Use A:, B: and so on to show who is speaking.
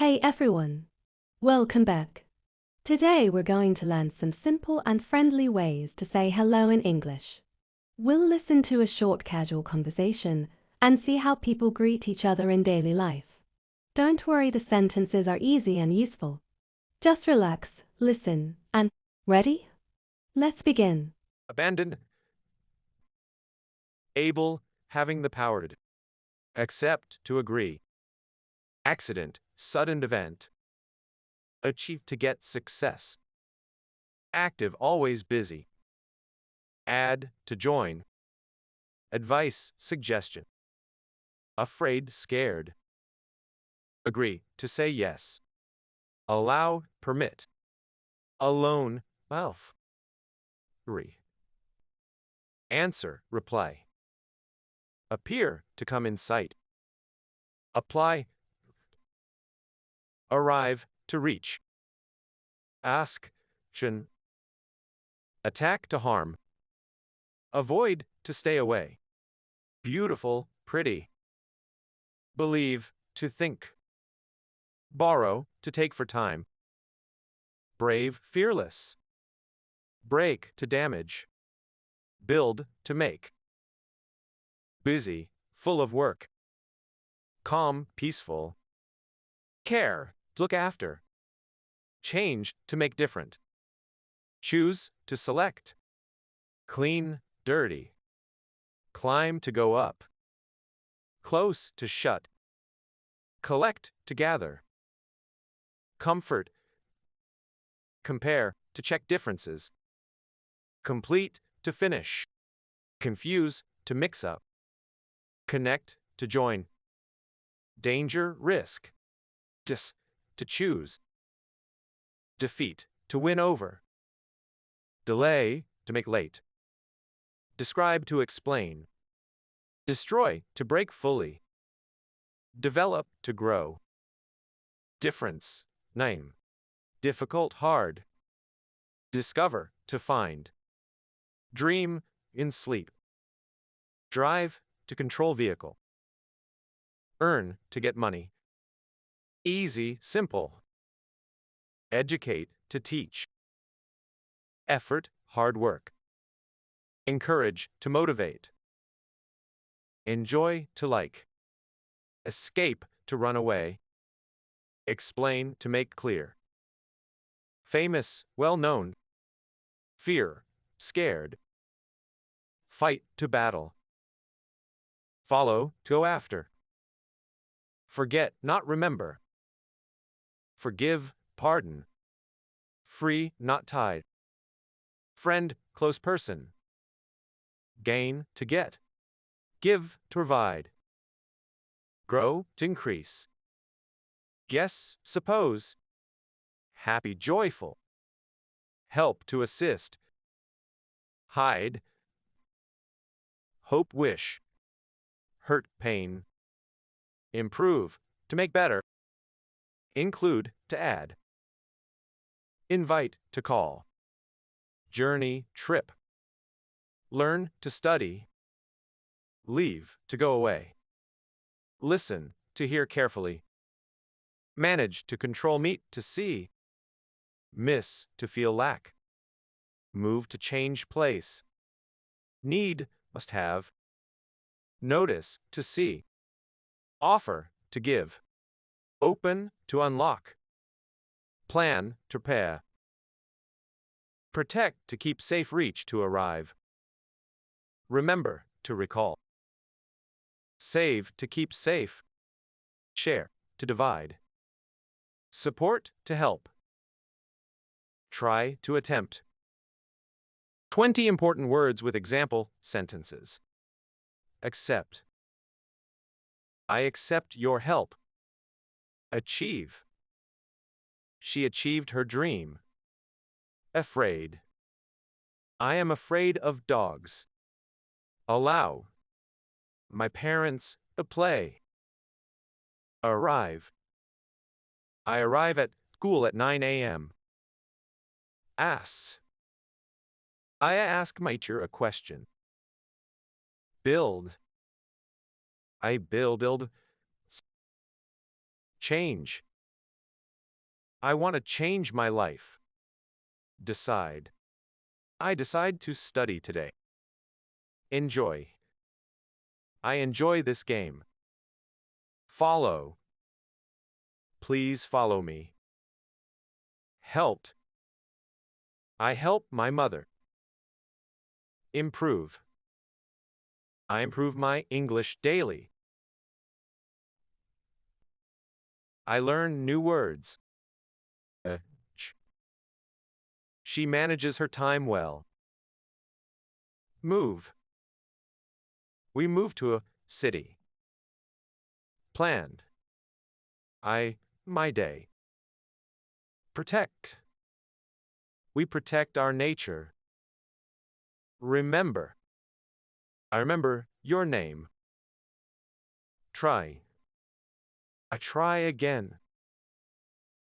A: Hey everyone! Welcome back. Today we're going to learn some simple and friendly ways to say hello in English. We'll listen to a short casual conversation and see how people greet each other in daily life. Don't worry, the sentences are easy and useful. Just relax, listen, and ready? Let's begin.
B: Abandoned. Able, having the power to. Accept, to agree. Accident, sudden event. Achieve, to get success. Active, always busy. Add, to join. Advice, suggestion. Afraid, scared. Agree, to say yes. Allow, permit. Alone, elf. Agree. Answer, reply. Appear, to come in sight. Apply. Arrive, to reach. Ask, tion. Attack, to harm. Avoid, to stay away. Beautiful, pretty. Believe, to think. Borrow, to take for time. Brave, fearless. Break, to damage. Build, to make. Busy, full of work. Calm, peaceful. Care, to look after. Change, to make different. Choose, to select. Clean, dirty. Climb, to go up. Close, to shut. Collect, to gather. Comfort. Compare, to check differences. Complete, to finish. Confuse, to mix up. Connect, to join. Danger, risk. To choose. Defeat, to win over. Delay, to make late. Describe, to explain. Destroy, to break fully. Develop, to grow. Difference, name. Difficult, hard. Discover, to find. Dream, in sleep. Drive, to control vehicle. Earn, to get money. Easy, simple. Educate, to teach. Effort, hard work. Encourage, to motivate. Enjoy, to like. Escape, to run away. Explain, to make clear. Famous, well known. Fear, scared. Fight, to battle. Follow, to go after. Forget, not remember. Forgive, pardon. Free, not tied. Friend, close person. Gain, to get. Give, to provide. Grow, to increase. Guess, suppose. Happy, joyful. Help, to assist. Hide. Hope, wish. Hurt, pain. Improve, to make better. Include, to add. Invite, to call. Journey, trip. Learn, to study. Leave, to go away. Listen, to hear carefully. Manage, to control, meet, to see. Miss, to feel lack. Move, to change place. Need, must have. Notice, to see. Offer, to give. Open, to unlock. Plan, to prepare. Protect, to keep safe, reach, to arrive. Remember, to recall. Save, to keep safe. Share, to divide. Support, to help. Try, to attempt. 20 important words with example sentences. Accept. I accept your help. Achieve. She achieved her dream. Afraid. I am afraid of dogs. Allow. My parents, play. Arrive. I arrive at school at 9 a.m. Ask. I ask my teacher a question. Build. I build. Change. I want to change my life. Decide. I decide to study today. Enjoy. I enjoy this game. Follow. Please follow me. Helped. I help my mother. Improve. I improve my English daily. I learn new words. She manages her time well. Move. We move to a city. Planned. My day. Protect. We protect our nature. Remember. I remember your name. Try. I try again.